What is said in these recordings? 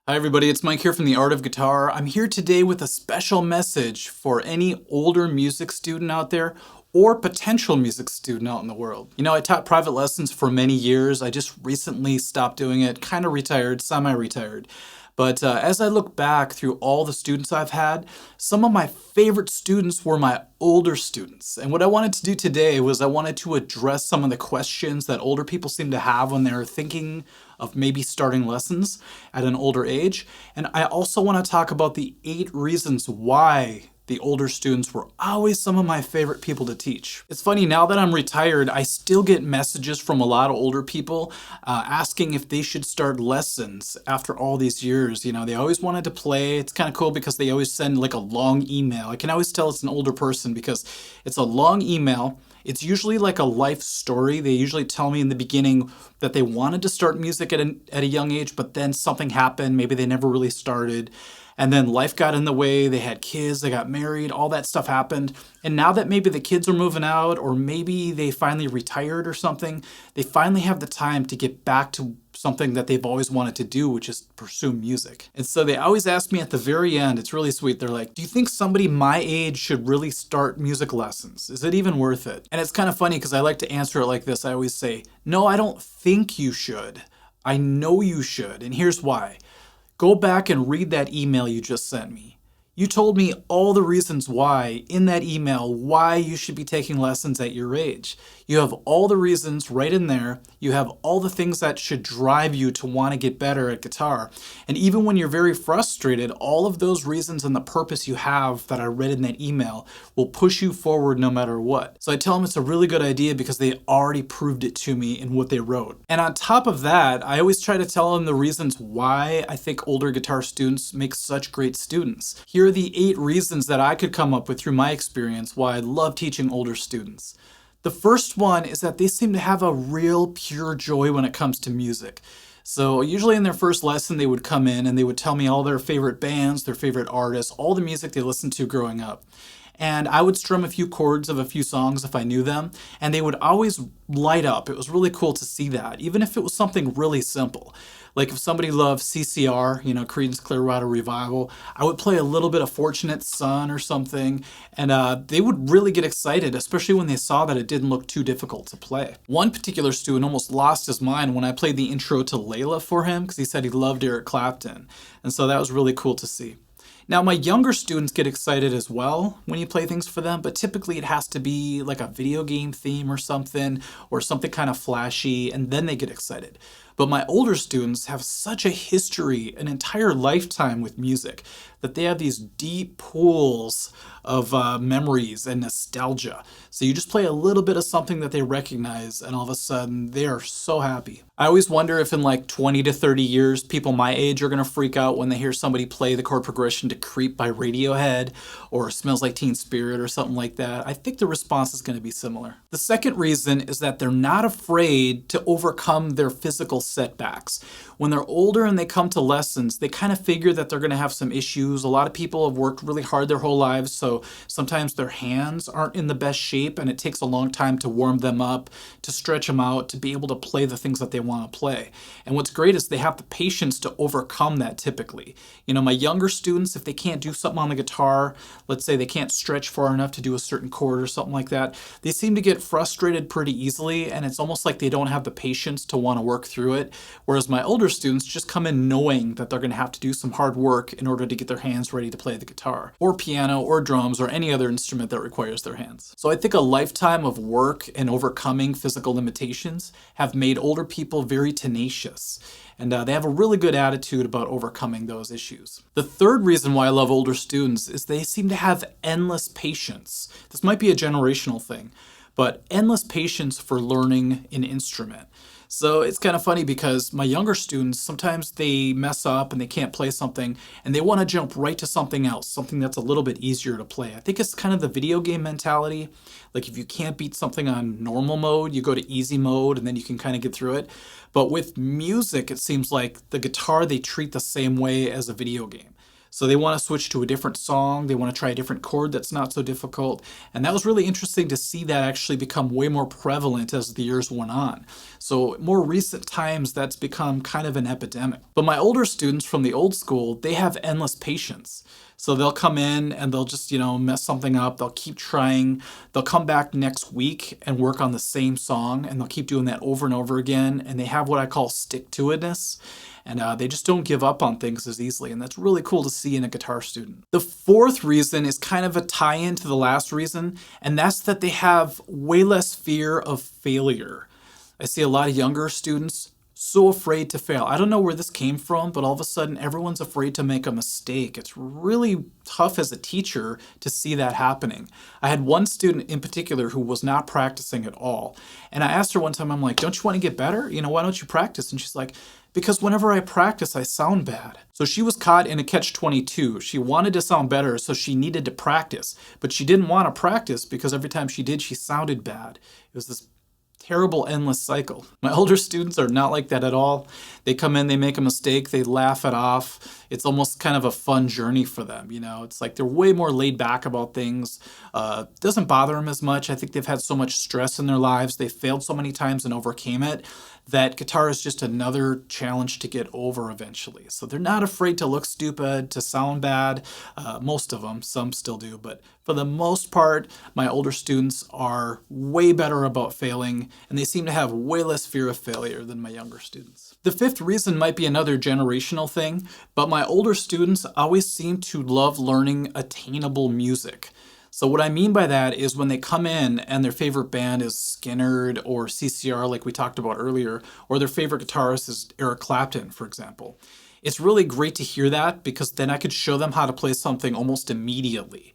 Hi everybody, it's Mike here from The Art of Guitar. I'm here today with a special message for any older music student out there or potential music student out in the world. You know, I taught private lessons for many years. I just recently stopped doing it, kind of retired, semi-retired. But as I look back through all the students I've had, some of my favorite students were my older students. And what I wanted to do today was I wanted to address some of the questions that older people seem to have when they're thinking of maybe starting lessons at an older age. And I also want to talk about the 8 reasons why the older students were always some of my favorite people to teach. It's funny, now that I'm retired, I still get messages from a lot of older people asking if they should start lessons after all these years. You know, they always wanted to play. It's kind of cool because they always send like a long email. I can always tell it's an older person because it's a long email. It's usually like a life story. They usually tell me in the beginning that they wanted to start music at a young age, but then something happened. Maybe they never really started. And then life got in the way, they had kids, they got married, all that stuff happened. And now that maybe the kids are moving out, or maybe they finally retired or something, they finally have the time to get back to something that they've always wanted to do, which is pursue music. And so they always ask me at the very end, it's really sweet, they're like, do you think somebody my age should really start music lessons? Is it even worth it? And it's kind of funny because I like to answer it like this. I always say, no, I don't think you should. I know you should, and here's why. Go back and read that email you just sent me. You told me all the reasons why in that email why you should be taking lessons at your age. You have all the reasons right in there. You have all the things that should drive you to want to get better at guitar. And even when you're very frustrated, all of those reasons and the purpose you have that I read in that email will push you forward no matter what. So I tell them it's a really good idea because they already proved it to me in what they wrote. And on top of that, I always try to tell them the reasons why I think older guitar students make such great students. Here are the 8 reasons that I could come up with through my experience why I love teaching older students. The first one is that they seem to have a real pure joy when it comes to music. So usually in their first lesson, they would come in and they would tell me all their favorite bands, their favorite artists, all the music they listened to growing up. And I would strum a few chords of a few songs if I knew them, and they would always light up. It was really cool to see that, even if it was something really simple. Like if somebody loved CCR, you know, Creedence Clearwater Revival, I would play a little bit of Fortunate Son or something, and they would really get excited, especially when they saw that it didn't look too difficult to play. One particular student almost lost his mind when I played the intro to Layla for him because he said he loved Eric Clapton, and so that was really cool to see. Now, my younger students get excited as well when you play things for them, but typically it has to be like a video game theme or something kind of flashy, and then they get excited. But my older students have such a history, an entire lifetime with music, that they have these deep pools of memories and nostalgia. So you just play a little bit of something that they recognize, and all of a sudden they are so happy. I always wonder if in like 20 to 30 years, people my age are going to freak out when they hear somebody play the chord progression to Creep by Radiohead or Smells Like Teen Spirit or something like that. I think the response is going to be similar. The second reason is that they're not afraid to overcome their physical setbacks. When they're older and they come to lessons, they kind of figure that they're going to have some issues. A lot of people have worked really hard their whole lives, so sometimes their hands aren't in the best shape and it takes a long time to warm them up, to stretch them out, to be able to play the things that they want to play. And what's great is they have the patience to overcome that typically. You know, my younger students, if they can't do something on the guitar, let's say they can't stretch far enough to do a certain chord or something like that, they seem to get frustrated pretty easily, and it's almost like they don't have the patience to want to work through it. Whereas my older students just come in knowing that they're going to have to do some hard work in order to get their hands ready to play the guitar, or piano, or drums, or any other instrument that requires their hands. So I think a lifetime of work and overcoming physical limitations have made older people very tenacious. And they have a really good attitude about overcoming those issues. The third reason why I love older students is they seem to have endless patience. This might be a generational thing, but endless patience for learning an instrument. So it's kind of funny because my younger students, sometimes they mess up and they can't play something and they want to jump right to something else, something that's a little bit easier to play. I think it's kind of the video game mentality. Like if you can't beat something on normal mode, you go to easy mode and then you can kind of get through it. But with music, it seems like the guitar they treat the same way as a video game. So they want to switch to a different song, they want to try a different chord that's not so difficult. And that was really interesting to see that actually become way more prevalent as the years went on. So more recent times, that's become kind of an epidemic. But my older students from the old school, they have endless patience. So they'll come in and they'll just, mess something up. They'll keep trying. They'll come back next week and work on the same song, and they'll keep doing that over and over again. And they have what I call stick-to-itness. And they just don't give up on things as easily. And that's really cool to see in a guitar student. The fourth reason is kind of a tie-in to the last reason, and that's that they have way less fear of failure. I see a lot of younger students so afraid to fail. I don't know where this came from, but all of a sudden everyone's afraid to make a mistake. It's really tough as a teacher to see that happening. I had one student in particular who was not practicing at all. And I asked her one time, I'm like, don't you want to get better? Why don't you practice? And she's like, because whenever I practice, I sound bad. So she was caught in a catch-22. She wanted to sound better, so she needed to practice. But she didn't want to practice because every time she did, she sounded bad. It was this terrible endless cycle. My older students are not like that at all. They come in, they make a mistake, they laugh it off. It's almost kind of a fun journey for them. It's like they're way more laid back about things. Doesn't bother them as much. I think they've had so much stress in their lives. They failed so many times and overcame it that guitar is just another challenge to get over eventually. So they're not afraid to look stupid, to sound bad. Most of them, some still do, but for the most part, my older students are way better about failing, and they seem to have way less fear of failure than my younger students. The fifth reason might be another generational thing, but my older students always seem to love learning attainable music. So what I mean by that is when they come in and their favorite band is Skynyrd or CCR, like we talked about earlier, or their favorite guitarist is Eric Clapton, for example. It's really great to hear that because then I could show them how to play something almost immediately.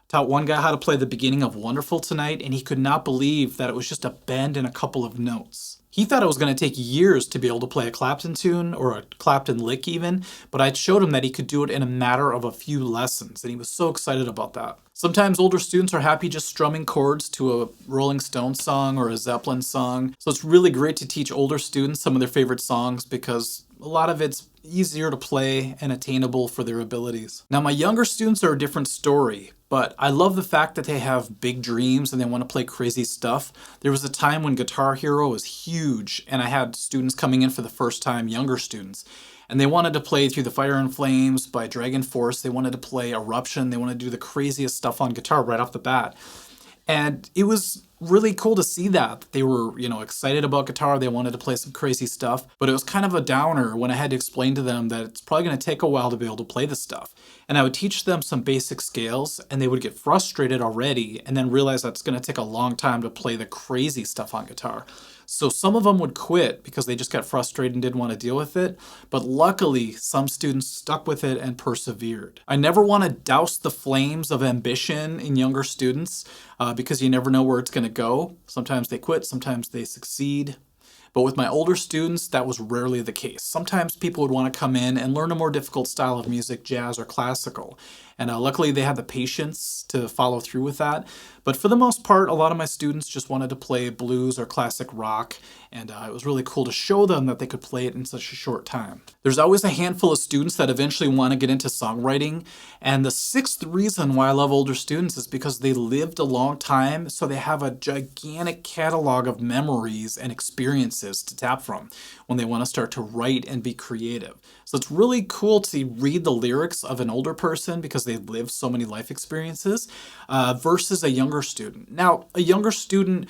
Taught one guy how to play the beginning of Wonderful Tonight, and he could not believe that it was just a bend and a couple of notes. He thought it was going to take years to be able to play a Clapton tune or a Clapton lick even, but I showed him that he could do it in a matter of a few lessons, and he was so excited about that. Sometimes older students are happy just strumming chords to a Rolling Stones song or a Zeppelin song, so it's really great to teach older students some of their favorite songs because a lot of it's easier to play and attainable for their abilities. Now, my younger students are a different story, but I love the fact that they have big dreams and they want to play crazy stuff. There was a time when Guitar Hero was huge, and I had students coming in for the first time, younger students, and they wanted to play Through the Fire and Flames by Dragon Force. They wanted to play Eruption. They wanted to do the craziest stuff on guitar right off the bat. And it was really cool to see that. They were, excited about guitar. They wanted to play some crazy stuff. But it was kind of a downer when I had to explain to them that it's probably going to take a while to be able to play this stuff. And I would teach them some basic scales, and they would get frustrated already and then realize that it's going to take a long time to play the crazy stuff on guitar. So some of them would quit because they just got frustrated and didn't want to deal with it. But luckily, some students stuck with it and persevered. I never want to douse the flames of ambition in younger students because you never know where it's going to go. Sometimes they quit, sometimes they succeed. But with my older students, that was rarely the case. Sometimes people would want to come in and learn a more difficult style of music, jazz or classical. And luckily they had the patience to follow through with that. But for the most part, a lot of my students just wanted to play blues or classic rock. And it was really cool to show them that they could play it in such a short time. There's always a handful of students that eventually want to get into songwriting. And the sixth reason why I love older students is because they lived a long time, so they have a gigantic catalog of memories and experiences to tap from when they want to start to write and be creative. So it's really cool to read the lyrics of an older person because they've lived so many life experiences versus a younger student. Now, a younger student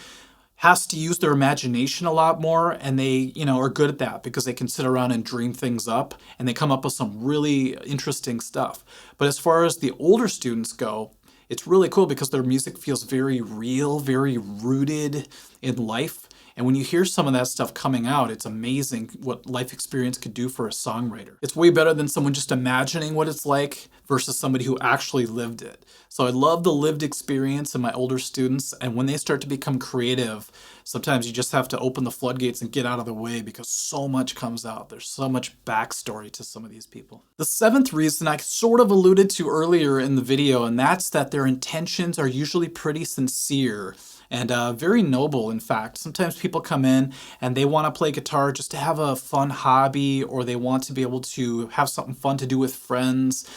has to use their imagination a lot more, and they, are good at that because they can sit around and dream things up, and they come up with some really interesting stuff. But as far as the older students go, it's really cool because their music feels very real, very rooted in life. And when you hear some of that stuff coming out, it's amazing what life experience could do for a songwriter. It's way better than someone just imagining what it's like versus somebody who actually lived it. So I love the lived experience in my older students, and when they start to become creative, sometimes you just have to open the floodgates and get out of the way because so much comes out. There's so much backstory to some of these people. The seventh reason I sort of alluded to earlier in the video, and that's that their intentions are usually pretty sincere. and very noble, in fact. Sometimes people come in and they want to play guitar just to have a fun hobby, or they want to be able to have something fun to do with friends.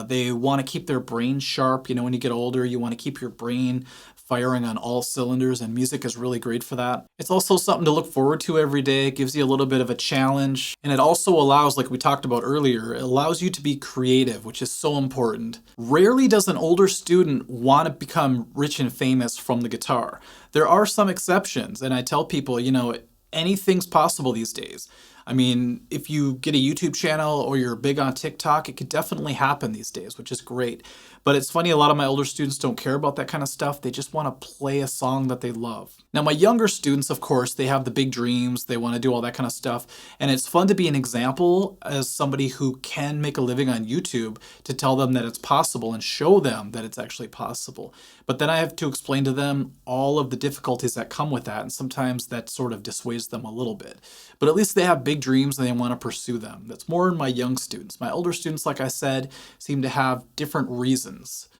They want to keep their brain sharp. You know, when you get older, you want to keep your brain firing on all cylinders, and music is really great for that. It's also something to look forward to every day. It gives you a little bit of a challenge, and it also allows, like we talked about earlier, it allows you to be creative, which is so important. Rarely does an older student want to become rich and famous from the guitar. There are some exceptions, and I tell people, you know, anything's possible these days. I mean, if you get a YouTube channel or you're big on TikTok, it could definitely happen these days, which is great. But it's funny, a lot of my older students don't care about that kind of stuff. They just want to play a song that they love. Now, my younger students, of course, they have the big dreams. They want to do all that kind of stuff. And it's fun to be an example as somebody who can make a living on YouTube, to tell them that it's possible and show them that it's actually possible. But then I have to explain to them all of the difficulties that come with that. And sometimes that sort of dissuades them a little bit. But at least they have big dreams and they want to pursue them. That's more in my young students. My older students, like I said, seem to have different reasons.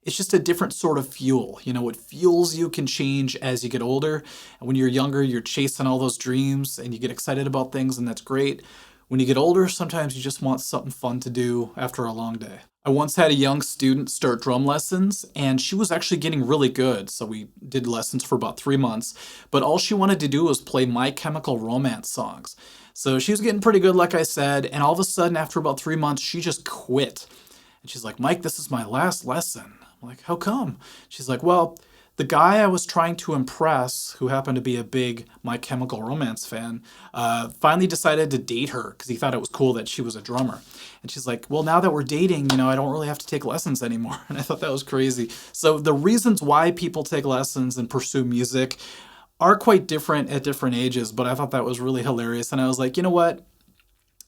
It's just a different sort of fuel. You know, what fuels you can change as you get older. And when you're younger, you're chasing all those dreams and you get excited about things, and that's great. When you get older, sometimes you just want something fun to do after a long day. I once had a young student start drum lessons, and she was actually getting really good. So we did lessons for about 3 months, but all she wanted to do was play My Chemical Romance songs. So she was getting pretty good, like I said, and all of a sudden, after about 3 months, she just quit. And she's like, "Mike, this is my last lesson." I'm like, "How come?" She's like, "Well, the guy I was trying to impress, who happened to be a big My Chemical Romance fan, finally decided to date her because he thought it was cool that she was a drummer." And she's like, "Well, now that we're dating, you know, I don't really have to take lessons anymore." And I thought that was crazy. So the reasons why people take lessons and pursue music are quite different at different ages, but I thought that was really hilarious. And I was like, you know what?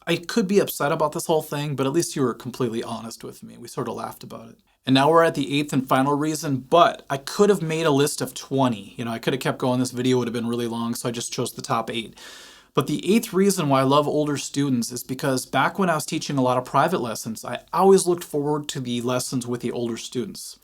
I could be upset about this whole thing, but at least you were completely honest with me. We sort of laughed about it. And now we're at the 8th and final reason, but I could have made a list of 20. You know, I could have kept going. This video would have been really long, so I just chose the top 8. But the 8th reason why I love older students is because back when I was teaching a lot of private lessons, I always looked forward to the lessons with the older students,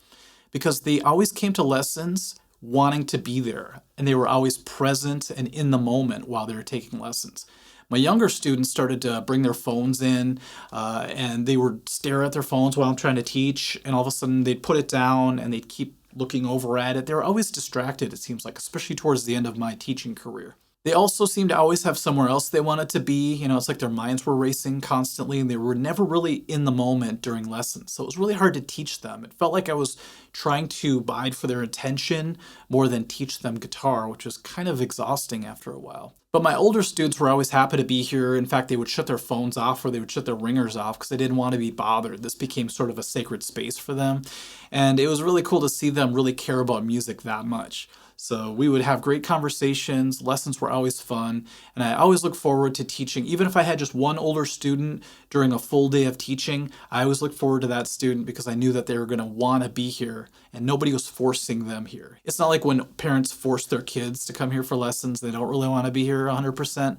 because they always came to lessons wanting to be there, and they were always present and in the moment while they were taking lessons. My younger students started to bring their phones in, and they would stare at their phones while I'm trying to teach, and all of a sudden they'd put it down and they'd keep looking over at it. They were always distracted, it seems like, especially towards the end of my teaching career. They also seemed to always have somewhere else they wanted to be. You know, it's like their minds were racing constantly, and they were never really in the moment during lessons. So it was really hard to teach them. It felt like I was trying to bide for their attention more than teach them guitar, which was kind of exhausting after a while. But my older students were always happy to be here. In fact, they would shut their phones off, or they would shut their ringers off because they didn't want to be bothered. This became sort of a sacred space for them. And it was really cool to see them really care about music that much. So we would have great conversations, lessons were always fun, and I always look forward to teaching. Even if I had just one older student during a full day of teaching, I always look forward to that student because I knew that they were going to want to be here, and nobody was forcing them here. It's not like when parents force their kids to come here for lessons, they don't really want to be here 100%.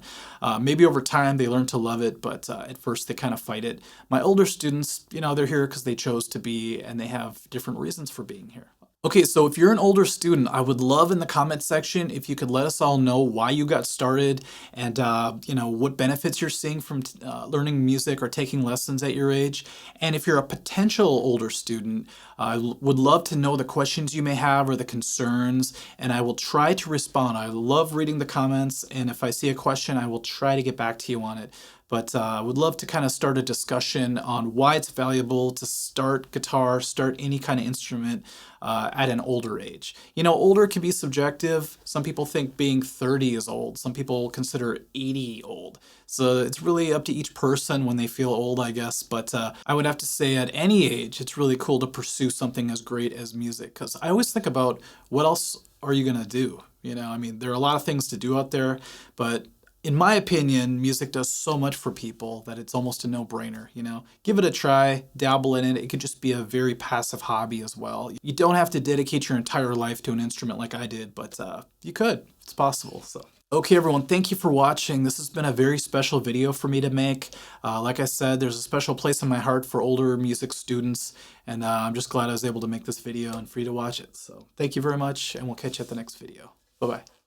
Maybe over time they learn to love it, but at first they kind of fight it. My older students, you know, they're here because they chose to be, and they have different reasons for being here. Okay, so if you're an older student, I would love in the comment section if you could let us all know why you got started, and you know, what benefits you're seeing from learning music or taking lessons at your age. And if you're a potential older student, I would love to know the questions you may have or the concerns, and I will try to respond. I love reading the comments, and if I see a question, I will try to get back to you on it. But I would love to kind of start a discussion on why it's valuable to start guitar, start any kind of instrument at an older age. You know, older can be subjective. Some people think being 30 is old. Some people consider 80 old. So it's really up to each person when they feel old, I guess. But I would have to say at any age, it's really cool to pursue something as great as music. Because I always think about, what else are you going to do? You know, I mean, there are a lot of things to do out there, but in my opinion, music does so much for people that it's almost a no-brainer, you know? Give it a try, dabble in it. It could just be a very passive hobby as well. You don't have to dedicate your entire life to an instrument like I did, but you could. It's possible, so. Okay, everyone, thank you for watching. This has been a very special video for me to make. Like I said, there's a special place in my heart for older music students, and I'm just glad I was able to make this video and for you to watch it. So thank you very much, and we'll catch you at the next video. Bye-bye.